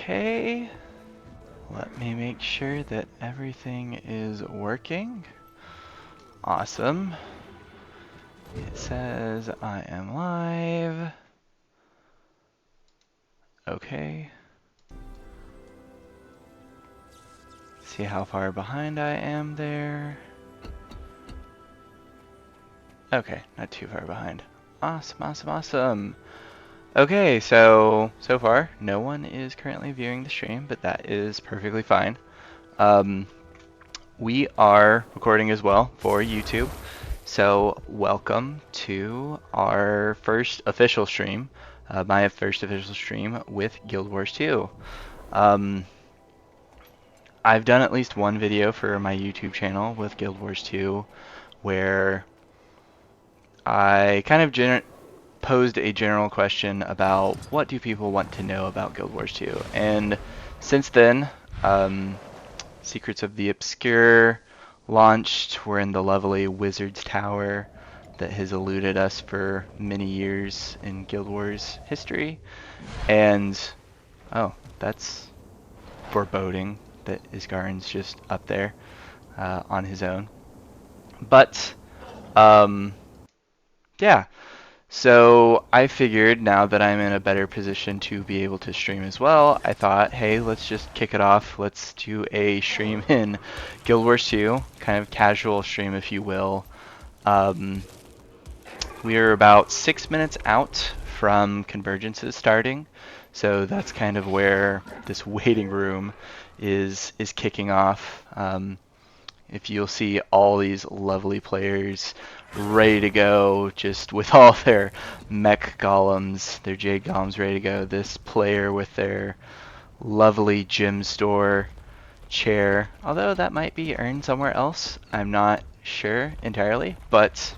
Okay, let me make sure that everything is working. Awesome. It says I am live. Okay. See how far behind I am there. Okay, not too far behind. Awesome. Okay, so far, no one is currently viewing the stream, but that is perfectly fine. We are recording as well for YouTube, so welcome to our first official stream, my first official stream with Guild Wars 2. I've done at least one video for my YouTube channel with Guild Wars 2 where I kind of posed a general question about what do people want to know about Guild Wars 2. And since then, Secrets of the Obscure launched. We're in the lovely Wizard's Tower that has eluded us for many years in Guild Wars history. And, oh, that's foreboding that Isgarin's just up there on his own. But, yeah. So I figured now that I'm in a better position to be able to stream as well, I thought, hey, let's just kick it off. Let's do a stream in Guild Wars 2, kind of casual stream, if you will. We are about 6 minutes out from Convergences starting, so that's kind of where this waiting room is kicking off. If you'll see all these lovely players ready to go, just with all their mech golems, their jade golems ready to go. This player with their lovely gem store chair, although that might be earned somewhere else. I'm not sure entirely, but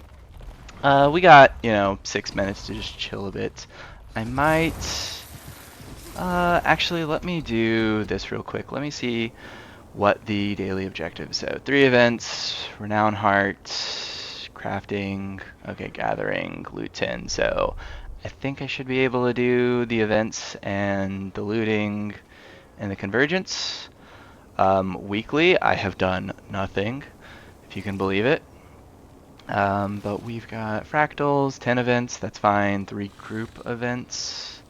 we got, 6 minutes to just chill a bit. I might, actually, let me do this real quick. Let me see what the daily objectives. So 3 events, Renown Heart, crafting, okay, gathering, loot 10. So I think I should be able to do the events and the looting and the convergence. Weekly, I have done nothing, if you can believe it. But we've got fractals, 10 events, that's fine. 3 group events.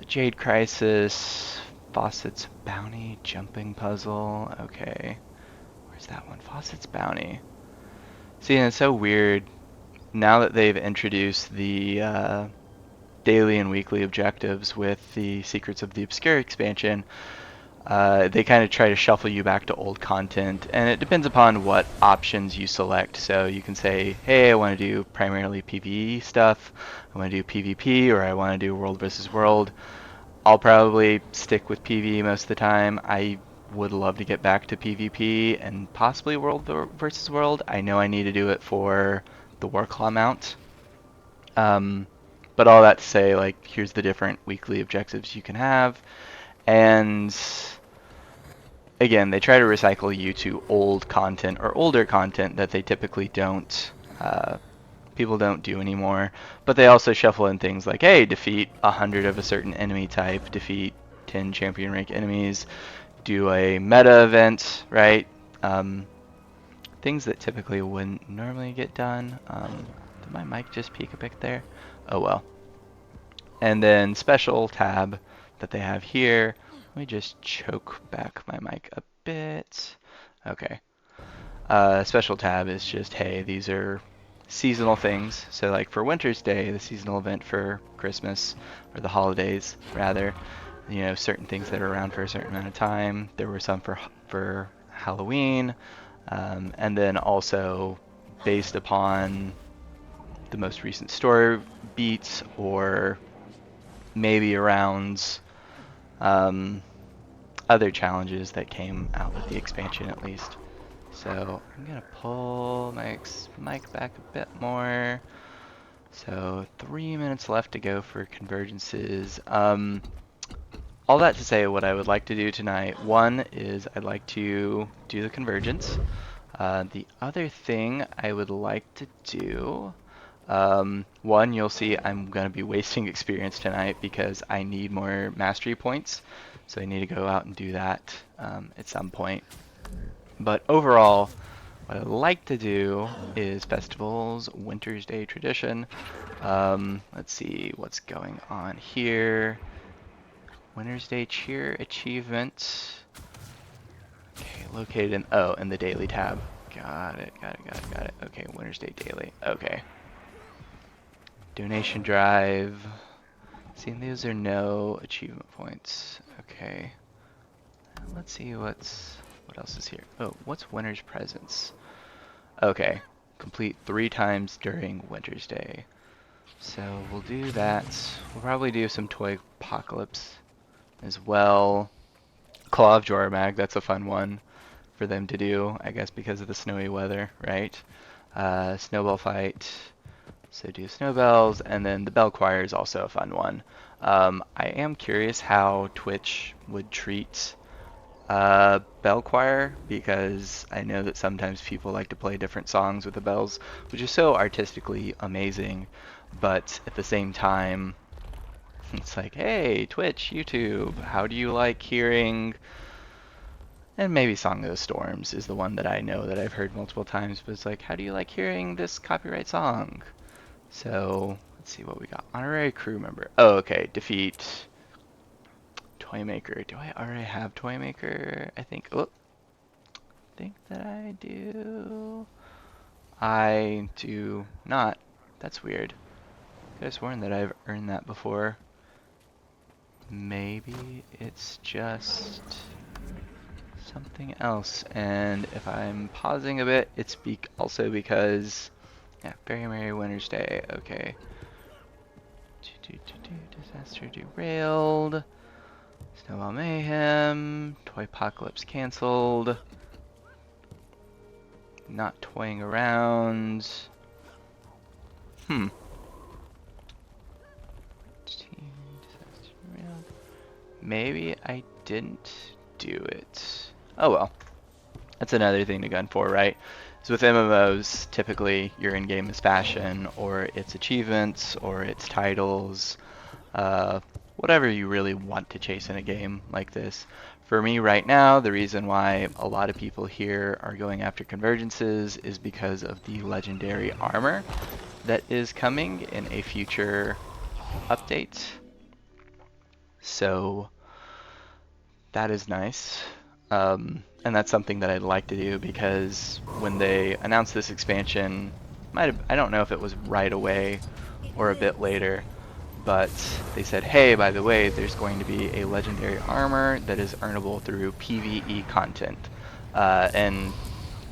Jade Crisis, Faucet's Bounty, Jumping Puzzle. Okay. Where's that one? Faucet's Bounty. See, and it's so weird. Now that they've introduced the daily and weekly objectives with the Secrets of the Obscure expansion, they kind of try to shuffle you back to old content, and it depends upon what options you select. So you can say, hey, I want to do primarily PvE stuff, I want to do PvP, or I want to do world versus world. I'll probably stick with PvE most of the time. I would love to get back to PvP and possibly world versus world. I know I need to do it for the Warclaw mount. But all that to say, like, here's the different weekly objectives you can have. And again, they try to recycle you to old content or older content that they typically don't, people don't do anymore. But they also shuffle in things like, hey, defeat 100 of a certain enemy type, defeat 10 champion rank enemies, do a meta event, right? Things that typically wouldn't normally get done. Did my mic just peak a bit there? Oh well. And then special tab that they have here. Let me just choke back my mic a bit. Okay. Special tab is just, hey, these are seasonal things. So like for Winter's Day, the seasonal event for Christmas, or the holidays rather, certain things that are around for a certain amount of time. There were some for Halloween, and then also based upon the most recent story beats, or maybe around other challenges that came out with the expansion at least. So I'm gonna pull my mic back a bit more. So 3 minutes left to go for convergences. All that to say, what I would like to do tonight, one is I'd like to do the convergence. The other thing I would like to do, one, you'll see I'm going to be wasting experience tonight because I need more mastery points. so I need to go out and do that at some point. But overall, what I like to do is festivals, Winter's Day tradition. Let's see what's going on here. Winter's Day cheer achievement. Okay, located in the daily tab. Got it. Okay, Winter's Day daily. Okay. Donation drive. See, those are no achievement points. Okay. Let's see what else is here. Oh, what's Winter's Presents? Okay. Complete 3 times during Winter's Day. So we'll do that. We'll probably do some Toy Apocalypse as well. Claw of Jormag, that's a fun one for them to do, I guess because of the snowy weather, right? Snowball fight. So do snowbells, and then the bell choir is also a fun one. I am curious how Twitch would treat bell choir, because I know that sometimes people like to play different songs with the bells, which is so artistically amazing, but at the same time, it's like, hey, Twitch, YouTube, how do you like hearing... And maybe Song of the Storms is the one that I know that I've heard multiple times, but it's like, how do you like hearing this copyright song? So, let's see what we got. Honorary crew member. Oh, okay. Defeat Toymaker. Do I already have Toymaker? I think that I do. I do not. That's weird. Could have sworn that I've earned that before. Maybe it's just something else. And if I'm pausing a bit, it's also because, yeah, Very Merry Winter's Day. Okay. Disaster derailed. Snowball Mayhem. Toy Apocalypse canceled. Not toying around. Maybe I didn't do it. Oh well. That's another thing to gun for, right? So with MMOs, typically your in-game is fashion, or it's achievements, or it's titles, whatever you really want to chase in a game like this. For me right now, the reason why a lot of people here are going after convergences is because of the legendary armor that is coming in a future update. So that is nice. And that's something that I'd like to do, because when they announced this expansion, I don't know if it was right away or a bit later, but they said, hey, by the way, there's going to be a legendary armor that is earnable through PvE content, and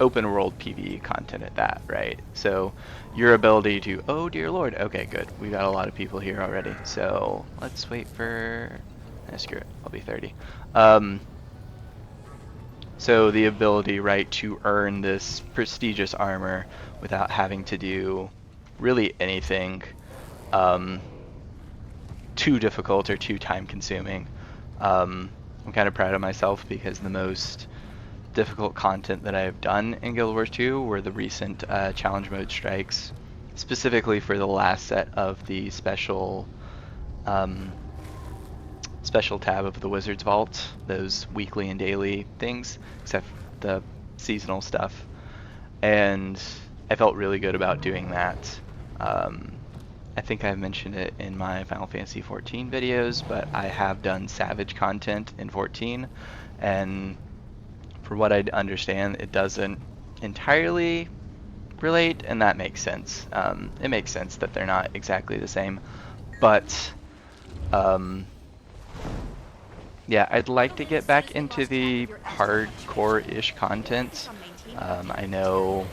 open world PvE content at that, right? So your ability to, oh dear lord, okay, good. We got a lot of people here already, so let's wait for, screw it, I'll be 30. So the ability, right, to earn this prestigious armor without having to do really anything too difficult or too time consuming. I'm kind of proud of myself, because the most difficult content that I've done in Guild Wars 2 were the recent challenge mode strikes, specifically for the last set of the special tab of the Wizard's Vault, those weekly and daily things, except the seasonal stuff. And I felt really good about doing that. I think I've mentioned it in my Final Fantasy 14 videos, but I have done Savage content in 14, and from what I understand, it doesn't entirely relate, and that makes sense. It makes sense that they're not exactly the same, but yeah, I'd like to get back into the hardcore-ish content. I know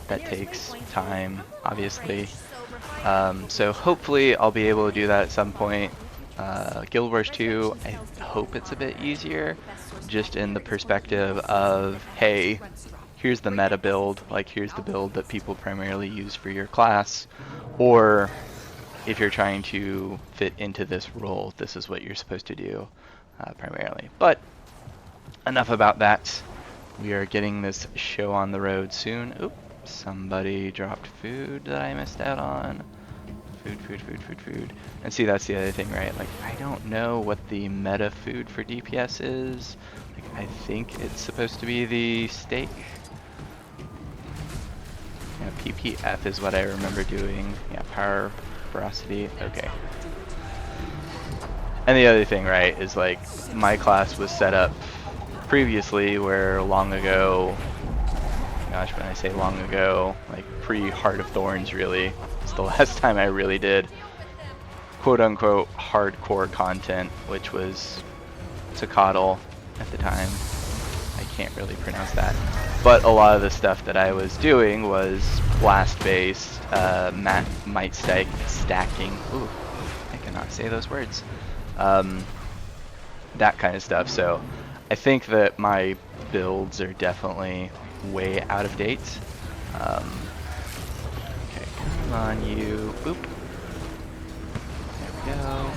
that takes time, obviously. So hopefully I'll be able to do that at some point. Guild Wars 2, I hope it's a bit easier, just in the perspective of, hey, here's the meta build, like here's the build that people primarily use for your class, or if you're trying to fit into this role, this is what you're supposed to do. Primarily. But enough about that. We are getting this show on the road soon. Oop, somebody dropped food that I missed out on. Food. And see, that's the other thing, right? Like, I don't know what the meta food for DPS is. Like, I think it's supposed to be the steak. Yeah, PPF is what I remember doing. Yeah, power, ferocity, okay. And the other thing, right, is like, my class was set up previously where long ago, gosh, when I say long ago, like pre-Heart of Thorns really, it's the last time I really did quote-unquote hardcore content, which was Tocatl at the time. I can't really pronounce that. But a lot of the stuff that I was doing was blast-based, might stacking. Ooh, I cannot say those words. That kind of stuff. So I think that my builds are definitely way out of date. Okay, come on, you. Boop. There we go.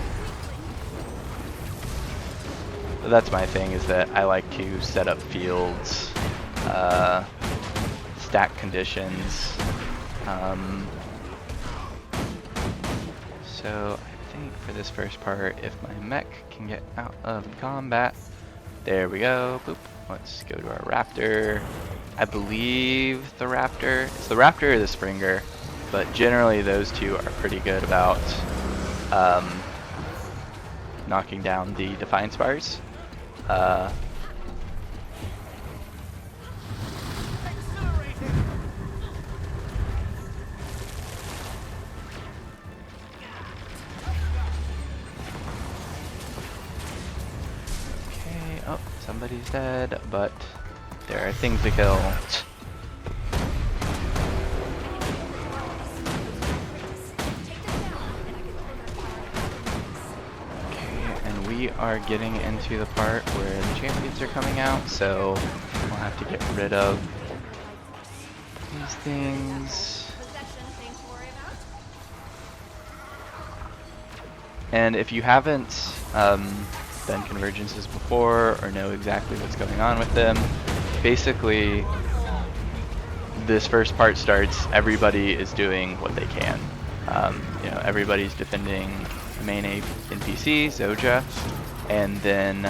But that's my thing, is that I like to set up fields, stack conditions. So I think for this first part, if my mech can get out of combat, there we go. Boop. Let's go to our raptor. I believe the raptor. It's the raptor or the Springer, but generally those two are pretty good about knocking down the defiance bars. Oh, somebody's dead, but there are things to kill. Okay, and we are getting into the part where the champions are coming out, so we'll have to get rid of these things. And if you haven't done Convergences before or know exactly what's going on with them, basically this first part starts, everybody is doing what they can. You know, everybody's defending the main NPC, Zoja, and then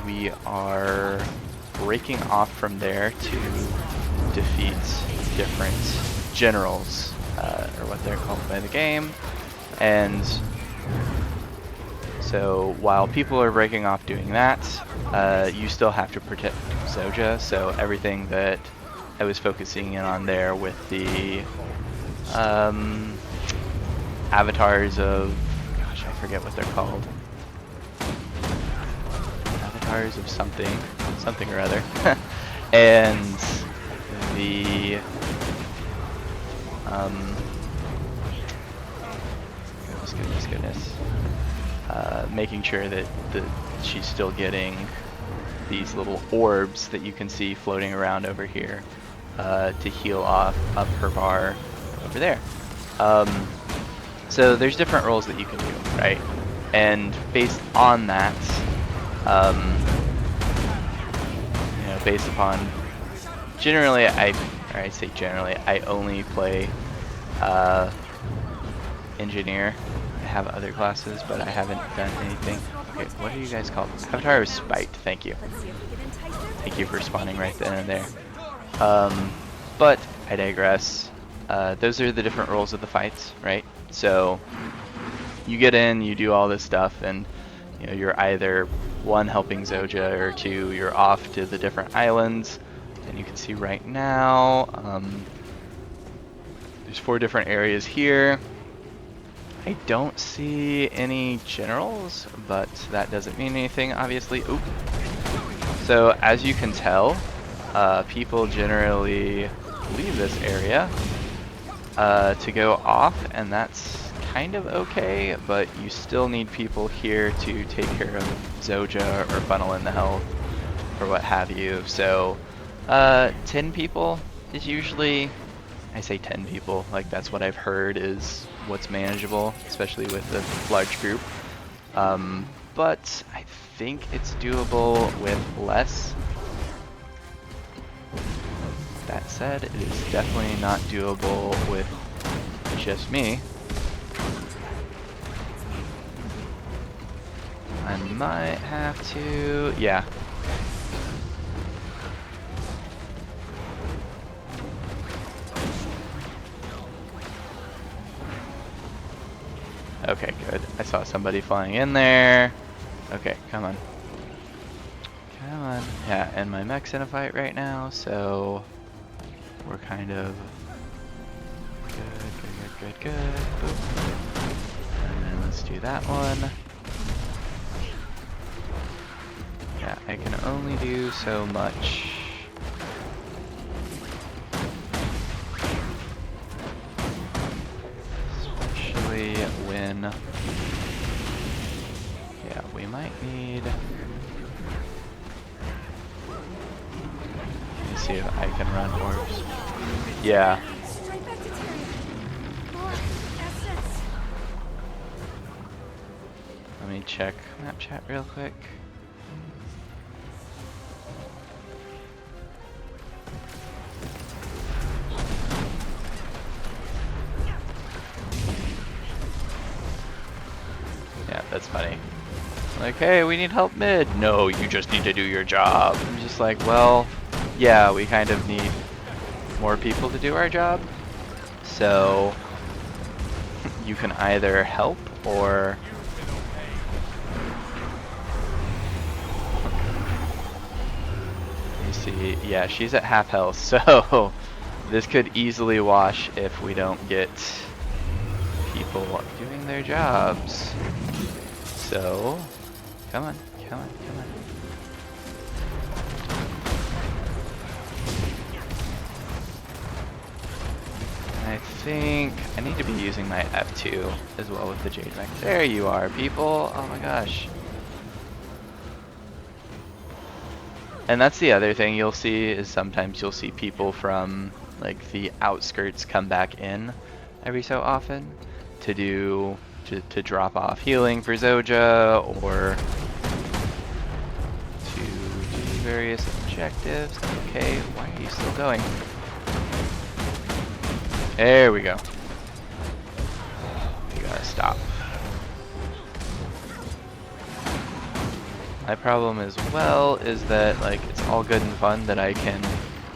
we are breaking off from there to defeat different generals, or what they're called by the game. And so while people are breaking off doing that, you still have to protect Zoja. So everything that I was focusing in on there with the avatars of, gosh, I forget what they're called. Avatars of something or other. And the goodness. Making sure that she's still getting these little orbs that you can see floating around over here to heal up her bar over there. So there's different roles that you can do, right? And based on that, you know, based upon generally, I only play engineer. I have other classes, but I haven't done anything. Okay, what are you guys called? Avatar of Spite, thank you. Thank you for spawning right then and there. But I digress. Those are the different roles of the fights, right? So you get in, you do all this stuff, and you know, you're either one, helping Zoja, or two, you're off to the different islands. And you can see right now, there's 4 different areas here. I don't see any generals, but that doesn't mean anything, obviously. Oop. So as you can tell, people generally leave this area to go off, and that's kind of okay, but you still need people here to take care of Zoja or funnel in the health or what have you. So 10 people is usually, I say 10 people, like that's what I've heard is what's manageable, especially with a large group. But I think it's doable with less. That said, it is definitely not doable with just me. I might have to, yeah. Okay, good. I saw somebody flying in there. Okay, come on. Come on. Yeah, and my mech's in a fight right now, so we're kind of good. Boop. And then let's do that one. Yeah, I can only do so much. Especially when, yeah, we might need, let me see if I can run orbs. Yeah. Let me check map chat real quick. Yeah, that's funny. Like, hey, we need help mid. No, you just need to do your job. I'm just like, well, yeah, we kind of need more people to do our job. So you can either help or you see, yeah, she's at half health, so this could easily wash if we don't get people doing their jobs. So, come on. I think I need to be using my F2 as well with the Jade Mech. There you are, people. Oh my gosh. And that's the other thing you'll see is sometimes you'll see people from like the outskirts come back in every so often to do to drop off healing for Zoja or to do various objectives. Okay, why are you still going? There we go. You gotta stop. My problem as well is that like it's all good and fun that I can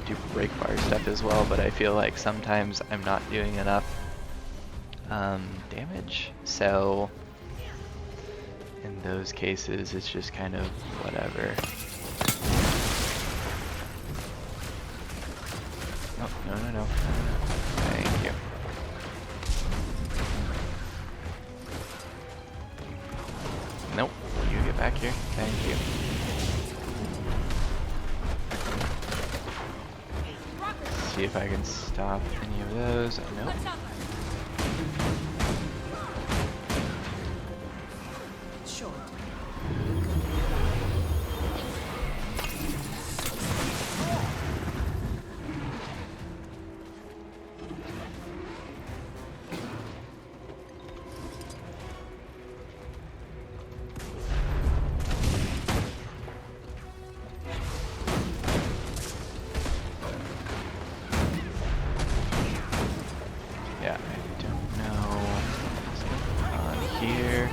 do break bar stuff as well, but I feel like sometimes I'm not doing enough damage. So in those cases, it's just kind of whatever. Oh, no. Thank you. Nope, you get back here. Thank you. See if I can stop any of those. Nope. Yeah, I don't know what's going on here.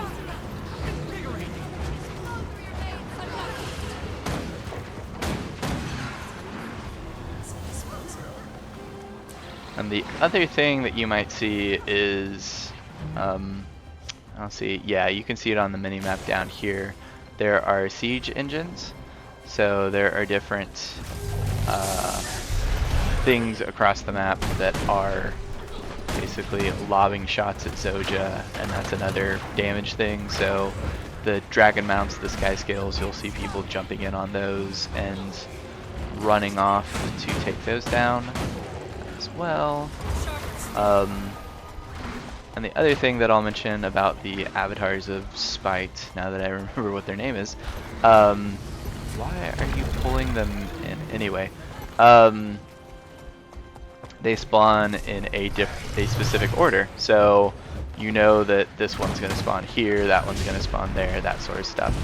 And the other thing that you might see is, I'll see, yeah, you can see it on the minimap down here. There are siege engines, so there are different things across the map that are basically lobbing shots at Zoja, and that's another damage thing. So the dragon mounts, the sky scales, you'll see people jumping in on those and running off to take those down as well. And the other thing that I'll mention about the avatars of Spite, now that I remember what their name is, why are you pulling them in anyway? They spawn in a specific order, so you know that this one's going to spawn here, that one's going to spawn there, that sort of stuff.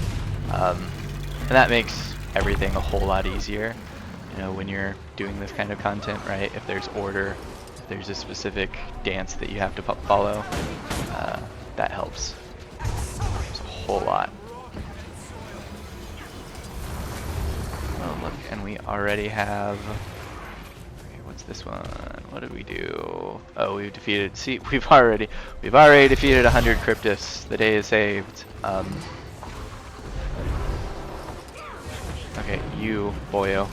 And that makes everything a whole lot easier, you know, when you're doing this kind of content, right? If there's order, there's a specific dance that you have to follow, that helps. It's a whole lot. Oh look, and we already have. Okay, what's this one? What did we do? Oh, we defeated. See, we've already defeated 100 Kryptis. The day is saved. Okay, you, boyo.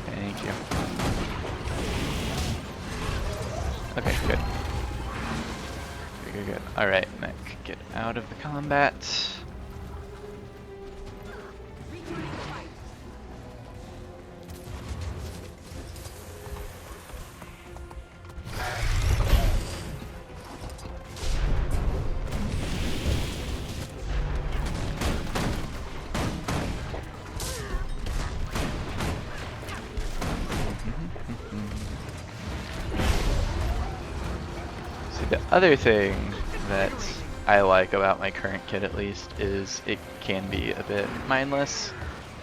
Thank you. Okay, good. Good. Alright, Mech, get out of the combat. The other thing that I like about my current kit, at least, is it can be a bit mindless.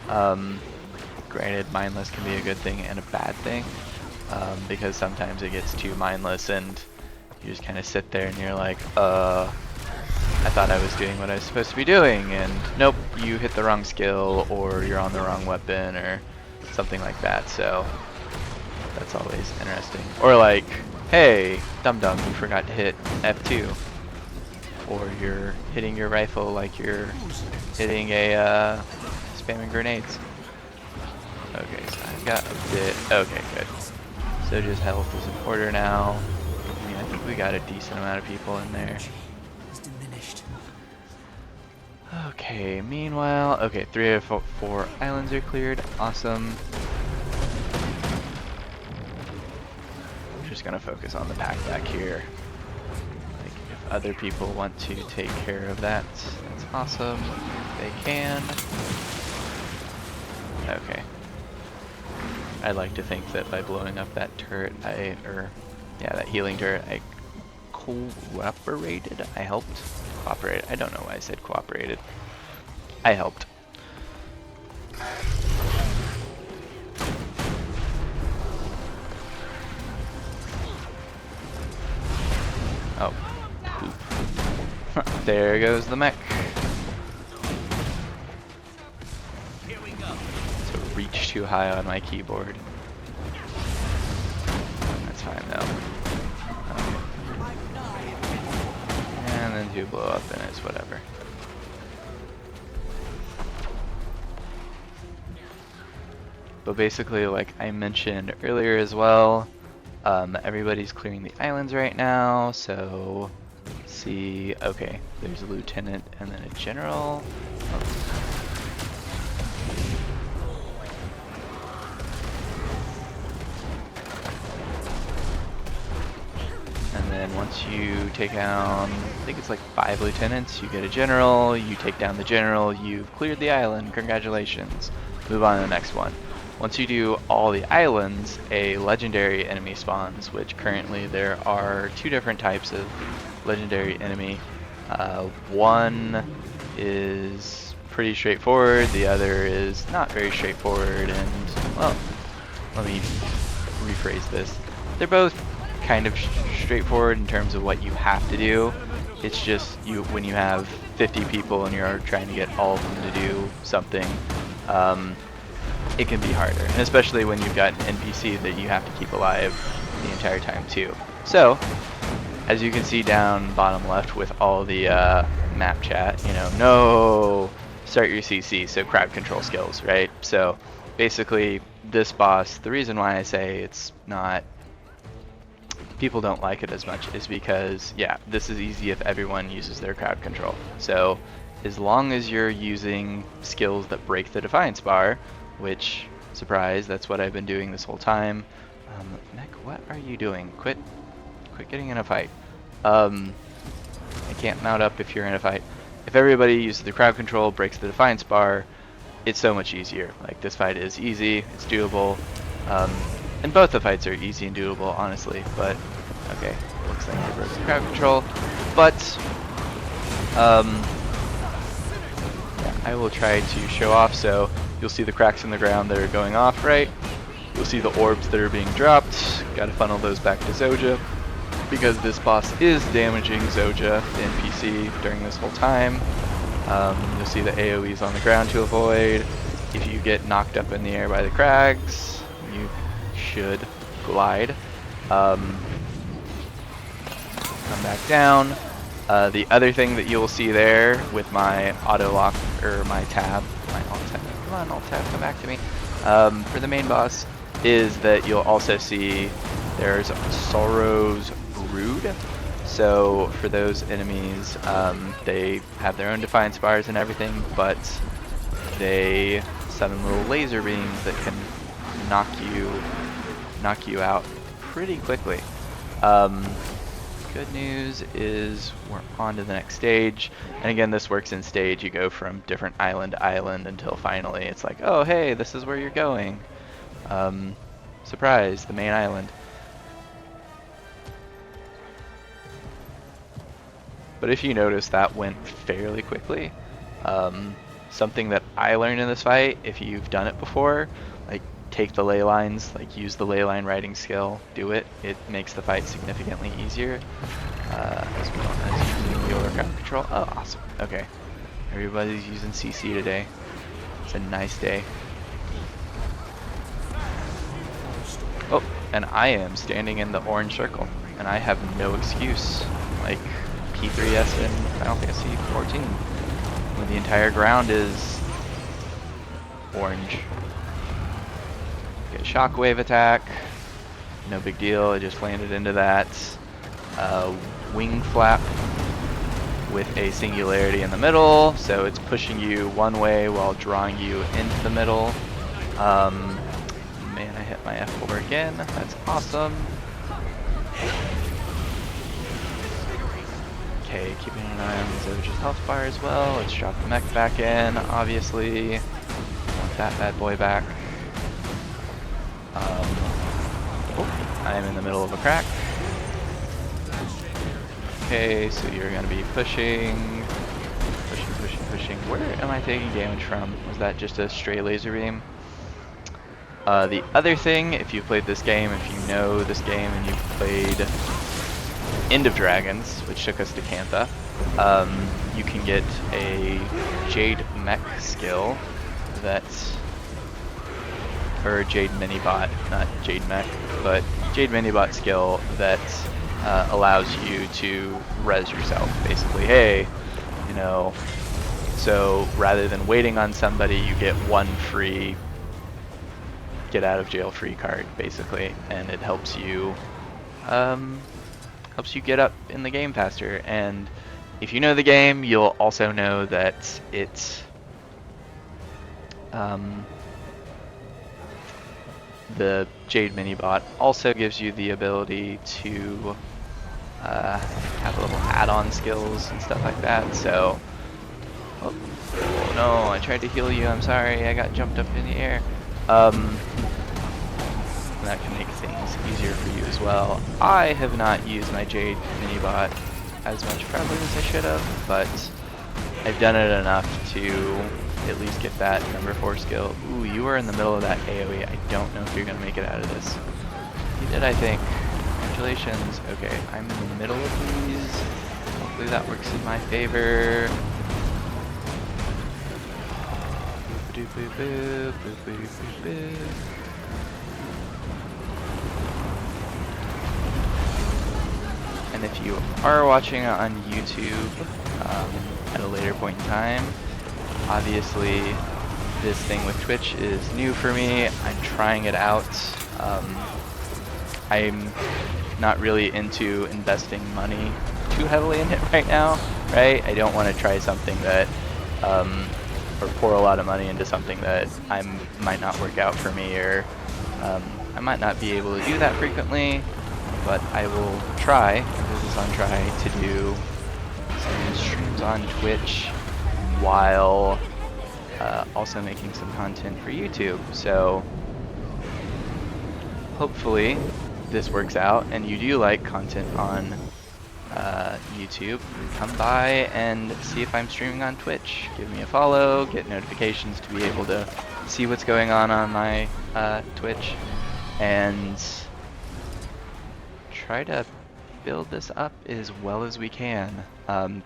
Granted, mindless can be a good thing and a bad thing, because sometimes it gets too mindless and you just kind of sit there and you're like, I thought I was doing what I was supposed to be doing, and nope, you hit the wrong skill, or you're on the wrong weapon, or something like that, so that's always interesting. Or like, hey, dum-dum, you forgot to hit F2. Or you're hitting your rifle like you're hitting a, spamming grenades. Okay, so I've got a bit, okay, good. So just health is in order now. I mean, I think we got a decent amount of people in there. Okay, meanwhile, okay, 3 of 4 islands are cleared, awesome. Just gonna focus on the pack back here. Like, if other people want to take care of that, that's awesome. They can. Okay. I'd like to think that by blowing up that turret, that healing turret, I cooperated. I helped. Cooperated. I don't know why I said cooperated. I helped. Oh, poop. There goes the mech. Here we go. So reach too high on my keyboard. That's fine though. Okay. And then 2 blow up and it's whatever. But basically, like I mentioned earlier as well, everybody's clearing the islands right now, so let's see, okay, there's a lieutenant and then a general. And then once you take down, I think it's like 5 lieutenants, you get a general, you take down the general, you've cleared the island, congratulations. Move on to the next one. Once you do all the islands, a legendary enemy spawns, which currently there are 2 different types of legendary enemy. One is pretty straightforward, the other is not very straightforward, and, well, let me rephrase this. They're both kind of straightforward in terms of what you have to do. It's just when you have 50 people and you're trying to get all of them to do something, it can be harder, and especially when you've got an NPC that you have to keep alive the entire time too. So, as you can see down bottom left with all the map chat, you know, no, start your CC, so crowd control skills, right? So, basically, this boss, the reason why I say it's not, people don't like it as much is because, yeah, this is easy if everyone uses their crowd control. So, as long as you're using skills that break the defiance bar, which, surprise, that's what I've been doing this whole time. Mech, what are you doing? Quit getting in a fight. I can't mount up if you're in a fight. If everybody uses the crowd control, breaks the defiance bar, it's so much easier. Like, this fight is easy, it's doable, and both the fights are easy and doable, honestly, but, okay, looks like they broke the crowd control, but, yeah, I will try to show off, so you'll see the cracks in the ground that are going off, right? You'll see the orbs that are being dropped. Gotta funnel those back to Zoja, because this boss is damaging Zoja, the NPC, during this whole time. You'll see the AoEs on the ground to avoid. If you get knocked up in the air by the crags, you should glide. Come back down. The other thing that you'll see there with my auto lock, or my tab, come on, alt tab, come back to me, for the main boss, is that you'll also see there's Sorrow's Brood. So for those enemies, they have their own defiance bars and everything, but they summon little laser beams that can knock you out pretty quickly. Good news is we're on to the next stage, and again, this works in stage. You go from different island to island until finally it's like, oh hey, this is where you're going. Surprise, the main island. But if you notice, that went fairly quickly. Something that I learned in this fight, if you've done it before, like take the ley lines, like use the ley line riding skill, do it. It makes the fight significantly easier, as well as using the overcrowd control. Oh, awesome. Okay, everybody's using CC today. It's a nice day. Oh, and I am standing in the orange circle, and I have no excuse. Like P3S in Final Fantasy 14, when the entire ground is orange. Get shockwave attack, no big deal, I just landed into that. Wing flap with a singularity in the middle, so it's pushing you one way while drawing you into the middle. Man, I hit my F4 again, that's awesome. Okay, keeping an eye on Zoja's health bar as well. Let's drop the mech back in, obviously. Want that bad boy back. Oh, I am in the middle of a crack. Okay, so you're going to be pushing. Where am I taking damage from? Was that just a stray laser beam? The other thing, if you've played this game, if you know this game and you've played End of Dragons, which took us to Cantha, you can get a Jade Mech skill that's, or Jade Minibot, not Jade Mech, but Jade Minibot skill that allows you to res yourself. Basically, hey, you know, so rather than waiting on somebody, you get one free get out of jail free card, basically, and it helps you get up in the game faster. And if you know the game, you'll also know that it's the Jade Minibot also gives you the ability to have little add-on skills and stuff like that. So, oh no, I tried to heal you, I'm sorry, I got jumped up in the air. That can make things easier for you as well. I have not used my Jade Minibot as much probably as I should have, but I've done it enough to at least get that number 4 skill. Ooh, you were in the middle of that AoE. I don't know if you're going to make it out of this. You did, I think. Congratulations. Okay, I'm in the middle of these. Hopefully that works in my favor. Boop, boop, boop, boop, boop, boop, boop. And if you are watching on YouTube at a later point in time, obviously this thing with Twitch is new for me. I'm trying it out. I'm not really into investing money too heavily in it right now, right? I don't want to try something that, or pour a lot of money into something that might not work out for me, or I might not be able to do that frequently. But I will try, this is on try, to do some streams on Twitch while also making some content for YouTube. So hopefully this works out and you do like content on YouTube. Come by and see if I'm streaming on Twitch. Give me a follow, get notifications to be able to see what's going on my Twitch. and try to build this up as well as we can.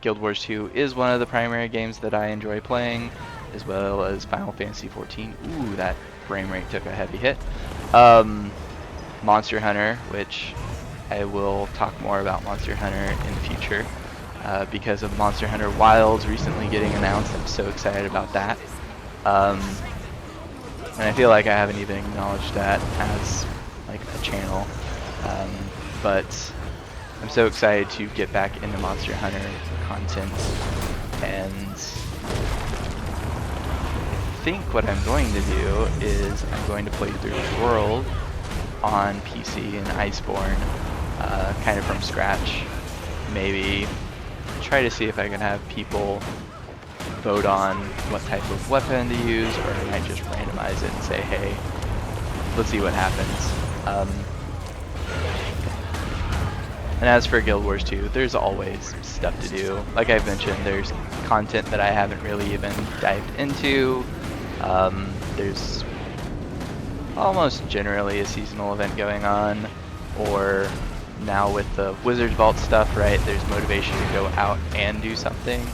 Guild Wars 2 is one of the primary games that I enjoy playing, as well as Final Fantasy 14. Ooh, that frame rate took a heavy hit. Monster Hunter, which I will talk more about Monster Hunter in the future because of Monster Hunter Wilds recently getting announced. I'm so excited about that. And I feel like I haven't even acknowledged that as like a channel. But I'm so excited to get back into Monster Hunter content, and I think what I'm going to do is I'm going to play through World on PC and Iceborne kind of from scratch. Maybe try to see if I can have people vote on what type of weapon to use, or I might just randomize it and say, hey, let's see what happens. And as for Guild Wars 2, there's always stuff to do. Like I've mentioned, there's content that I haven't really even dived into. There's almost generally a seasonal event going on, or now with the Wizard's Vault stuff, right, there's motivation to go out and do something.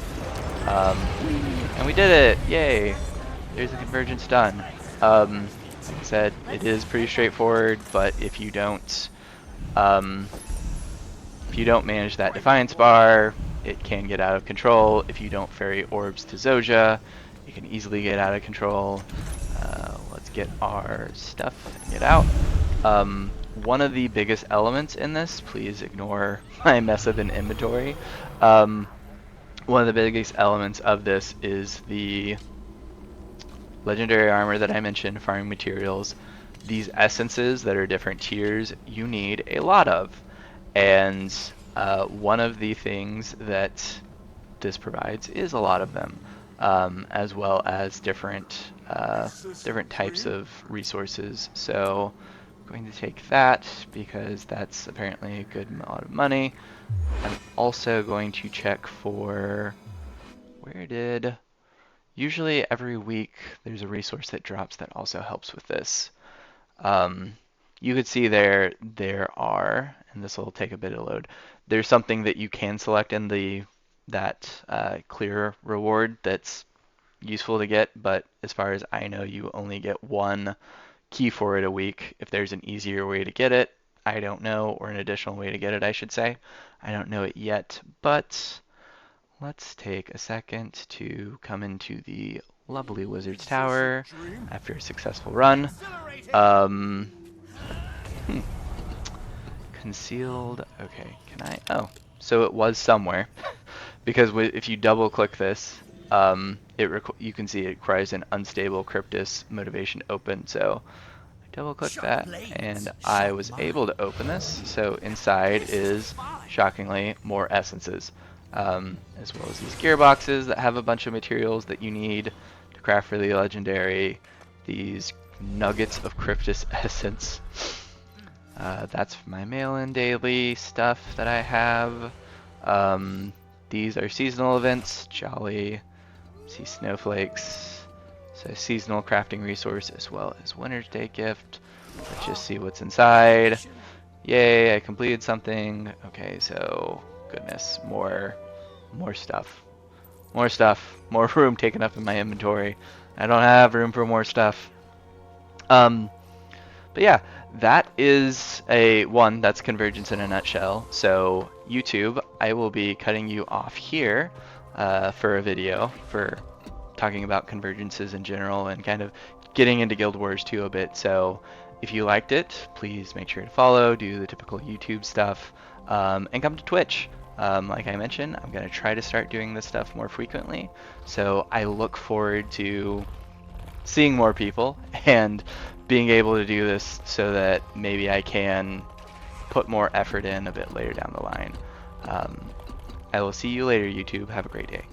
And we did it! Yay! There's the Convergence done. Like I said, it is pretty straightforward, but if you don't manage that defiance bar, it can get out of control. If you don't ferry orbs to Zoja, you can easily get out of control. Let's get our stuff and get out. One of the biggest elements in this, please ignore my mess of an inventory. One of the biggest elements of this is the legendary armor that I mentioned, farming materials. These essences that are different tiers, you need a lot of. And one of the things that this provides is a lot of them, as well as different types of resources. So I'm going to take that because that's apparently a good amount of money. I'm also going to check for usually every week there's a resource that drops that also helps with this. You could see there are, and this will take a bit of load, there's something that you can select in that clear reward that's useful to get, but as far as I know, you only get one key for it a week. If there's an easier way to get it, I don't know, or an additional way to get it, I should say. I don't know it yet, but let's take a second to come into the lovely Wizard's Tower after a successful run. Concealed, okay, can I, oh, so it was somewhere, because if you double click this, you can see it requires an unstable Kryptis motivation open, so I double click that, and I was able to open this. So inside is, shockingly, more essences, as well as these gearboxes that have a bunch of materials that you need to craft for the legendary, these nuggets of Kryptis essence. That's my mail-in daily stuff that I have. These are seasonal events, jolly. See snowflakes. So seasonal crafting resource as well as Winter's Day gift. Let's just see what's inside. Yay, I completed something. Okay, so goodness, more stuff. More stuff. More room taken up in my inventory. I don't have room for more stuff. But yeah, that is that's Convergence in a nutshell. So YouTube, I will be cutting you off here for a video for talking about convergences in general and kind of getting into Guild Wars 2 a bit. So if you liked it, please make sure to follow, do the typical YouTube stuff, and come to Twitch. Like I mentioned, I'm going to try to start doing this stuff more frequently. So I look forward to seeing more people and being able to do this so that maybe I can put more effort in a bit later down the line. I will see you later, YouTube. Have a great day.